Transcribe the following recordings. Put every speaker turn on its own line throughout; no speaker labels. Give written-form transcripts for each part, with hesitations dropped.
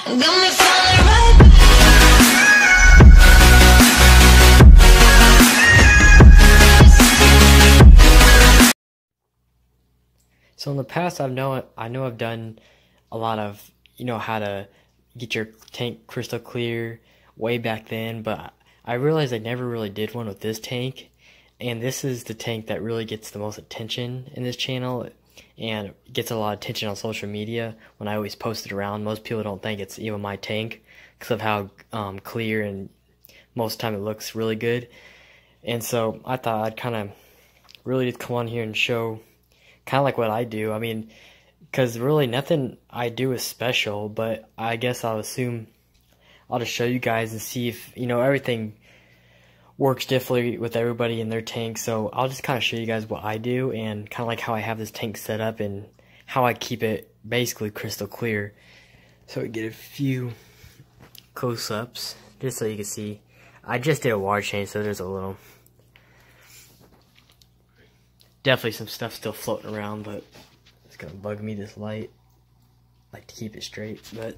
Got me falling right back.
So in the past, I know I've done a lot of, how to get your tank crystal clear way back then, but I realized I never really did one with this tank, and this is the tank that really gets the most attention in this channel, and gets a lot of attention on social media when I always post it around. Most people don't think it's even my tank because of how clear, and most of the time it looks really good. And so I thought I'd kind of really just come on here and show kind of like what I do. I mean, because really nothing I do is special, but I guess I'll assume I'll just show you guys and see if, everything works differently with everybody in their tank. So I'll just kind of show you guys what I do and kind of like how I have this tank set up and how I keep it basically crystal clear. So we get a few close-ups just so you can see. I just did a water change, so there's a little, definitely some stuff still floating around, but it's gonna bug me, this light. I like to keep it straight. But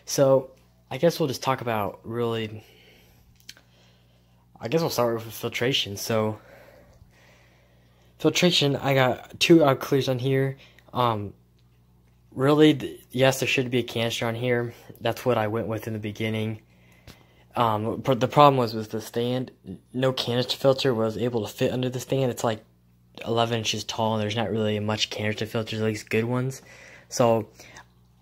so I guess we'll just talk about really, I guess we'll start with filtration. So filtration, I got 2 out clears on here. Really, yes, there should be a canister on here. That's what I went with in the beginning. But the problem was with the stand, no canister filter was able to fit under the stand. It's like 11 inches tall, and there's not really much canister filters, at least good ones. So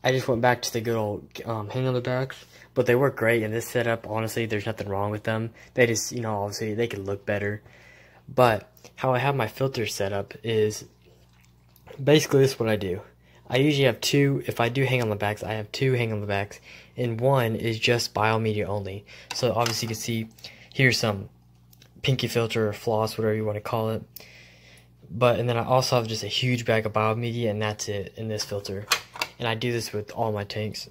I just went back to the good old hang on the backs, but they work great. In this setup, honestly, there's nothing wrong with them. They just, obviously they could look better. But how I have my filter set up is basically this is what I do. I usually have 2, if I do hang on the backs, I have 2 hang on the backs, and 1 is just biomedia only. So obviously you can see here's some pinky filter or floss, whatever you want to call it. And then I also have just a huge bag of biomedia, and that's it in this filter. And I do this with all my tanks.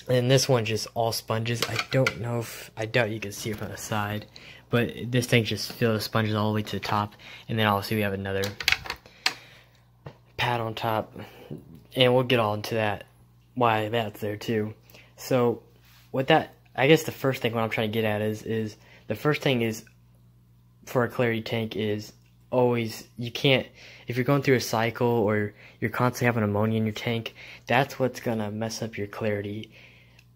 And this one just all sponges. I don't know if, I doubt you can see it from the side, but this tank just filled with sponges all the way to the top. And then obviously we have another pad on top, and we'll get all into that, why that's there too. So with that, I guess the first thing what I'm trying to get at is the first thing is for a clarity tank is always, you can't, if you're going through a cycle or you're constantly having ammonia in your tank, that's what's gonna mess up your clarity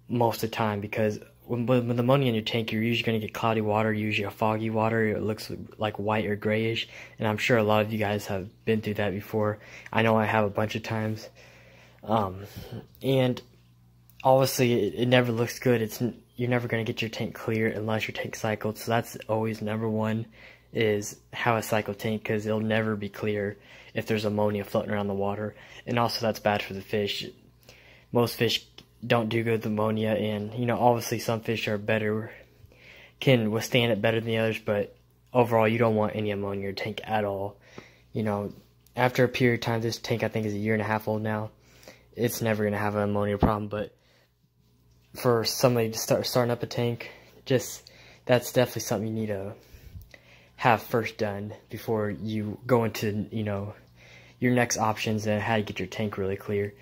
most of the time, because with ammonia in your tank, you're usually gonna get cloudy water, usually a foggy water. It looks like white or grayish, and I'm sure a lot of you guys have been through that before. I know I have a bunch of times. And obviously it never looks good. You're never gonna get your tank clear unless your tank cycled. So that's always number one, is how a cycle tank, because it'll never be clear if there's ammonia floating around the water. And also that's bad for the fish. Most fish don't do good with ammonia, and obviously some fish are better, can withstand it better than the others, but overall you don't want any ammonia in your tank at all. After a period of time, this tank I think is 1.5 years old now, it's never going to have an ammonia problem. But for somebody to starting up a tank, that's definitely something you need to have first done before you go into your next options and how to get your tank really clear.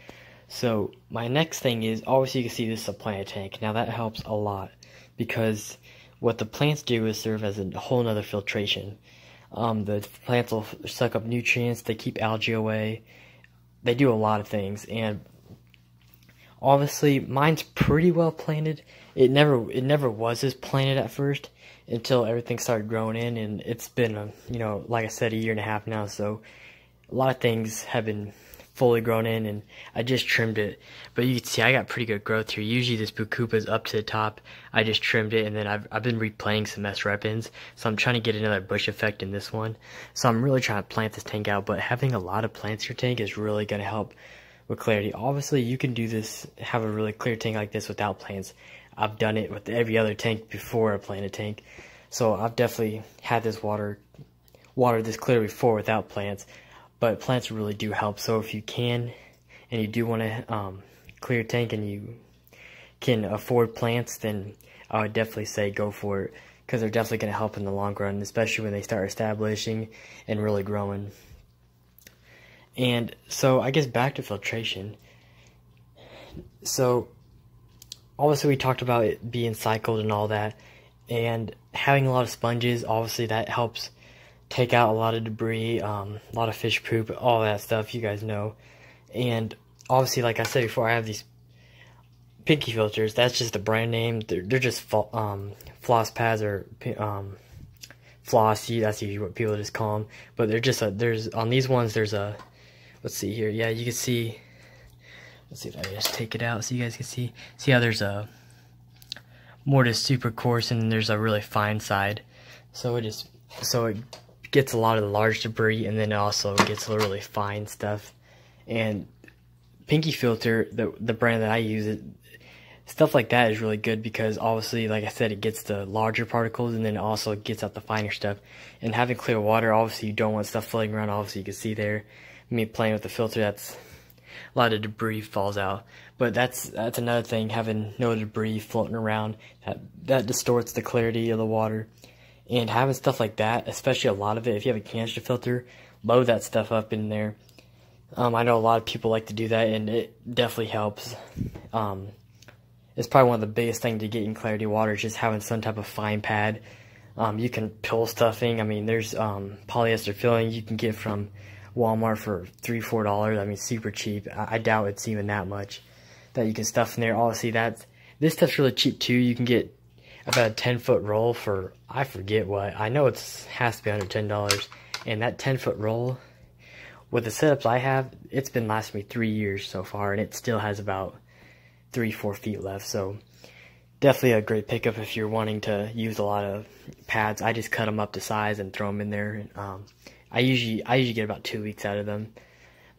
So my next thing is, obviously you can see this is a plant tank. Now that helps a lot, because what the plants do is serve as a whole nother filtration. The plants will suck up nutrients, they keep algae away, they do a lot of things. And obviously mine's pretty well planted. It never was as planted at first until everything started growing in, and it's been like I said, 1.5 years now. So a lot of things have been fully grown in, and I just trimmed it. But you can see I got pretty good growth here. Usually this Bukupa is up to the top. I just trimmed it, and then I've been replanting some S repens, so I'm trying to get another bush effect in this one. So I'm really trying to plant this tank out, but having a lot of plants in your tank is really going to help with clarity. Obviously you can do this, have a really clear tank like this without plants. I've done it with every other tank before I planted a tank, so I've definitely had this water this clear before without plants. But plants really do help. So if you can, and you do want to clear a tank and you can afford plants, then I would definitely say go for it, because they're definitely going to help in the long run, especially when they start establishing and really growing. And so I guess back to filtration. So obviously we talked about it being cycled and all that, and having a lot of sponges, obviously that helps take out a lot of debris, a lot of fish poop, all that stuff, you guys know. And obviously, like I said before, I have these Pinky filters. That's just the brand name. They're just floss pads, or flossy. That's usually what people just call them. But they're just there's on these ones. There's a, let's see here. Yeah, you can see. Let's see if I can just take it out so you guys can see. See how there's a more just super coarse, and there's a really fine side. So it gets a lot of the large debris, and then it also gets the really fine stuff. And Pinky filter, the brand that I use, stuff like that is really good, because obviously, like I said, it gets the larger particles, and then it also gets out the finer stuff. And having clear water, obviously you don't want stuff floating around. Obviously you can see there, me playing with the filter, that's a lot of debris falls out. But that's another thing, having no debris floating around, that distorts the clarity of the water. And having stuff like that, especially a lot of it, if you have a canister filter, load that stuff up in there. I know a lot of people like to do that, and it definitely helps. It's probably one of the biggest things to getting clarity water, is just having some type of fine pad. You can pill stuffing. I mean, there's polyester filling you can get from Walmart for $3-4. I mean, super cheap. I doubt it's even that much that you can stuff in there. Obviously, this stuff's really cheap too. You can get about a 10-foot roll for, I forget what. I know it has to be under $10. And that 10-foot roll, with the setups I have, it's been lasting me 3 years so far, and it still has about 3-4 feet left. So definitely a great pickup if you're wanting to use a lot of pads. I just cut them up to size and throw them in there. I usually get about 2 weeks out of them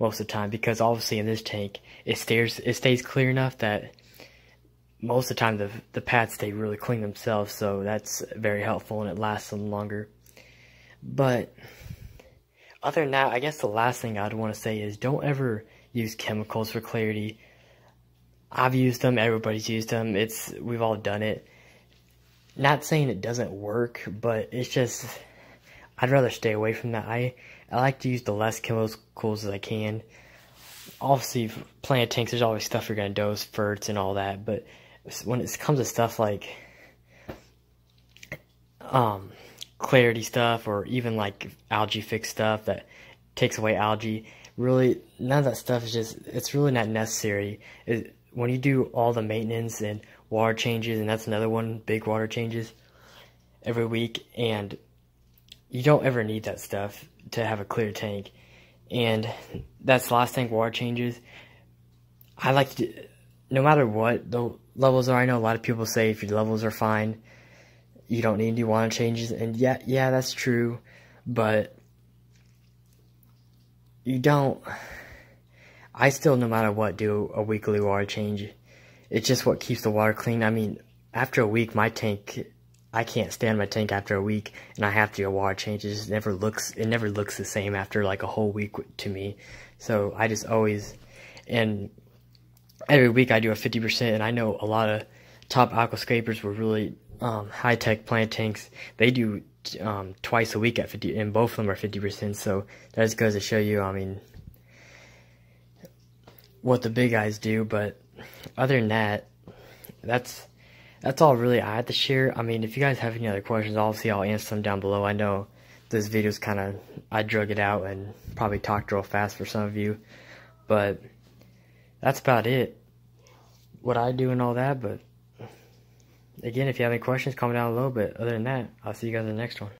most of the time, because obviously in this tank it stays clear enough that most of the time the pads stay really clean themselves, so that's very helpful, and it lasts them longer. But other than that, I guess the last thing I'd want to say is, don't ever use chemicals for clarity. I've used them, everybody's used them, we've all done it. Not saying it doesn't work, but it's just, I'd rather stay away from that. I like to use the less chemicals as I can. Obviously, plant tanks, there's always stuff you're going to dose, ferts and all that, but when it comes to stuff like clarity stuff, or even like algae fix stuff that takes away algae, really none of that stuff is it's really not necessary. When you do all the maintenance and water changes, and that's another one, big water changes every week, and you don't ever need that stuff to have a clear tank. And that's the last thing, water changes. I like to, no matter what the levels are, I know a lot of people say if your levels are fine, you don't need any water changes, and yeah, that's true, but you don't. I still, no matter what, do a weekly water change. It's just what keeps the water clean. I mean, after a week, my tank, I can't stand my tank after a week, and I have to do a water change. It just never looks the same after like a whole week to me. So I just always, and every week I do a 50%, and I know a lot of top aquascapers were really high-tech plant tanks. They do twice a week at 50, and both of them are 50%. So that just goes to show you, I mean, what the big guys do. But other than that, that's all really I had to share. I mean, if you guys have any other questions, obviously I'll answer them down below. I know this video's kind of, I drug it out and probably talked real fast for some of you, but that's about it, what I do and all that. But again, if you have any questions, comment down below. But other than that, I'll see you guys in the next one.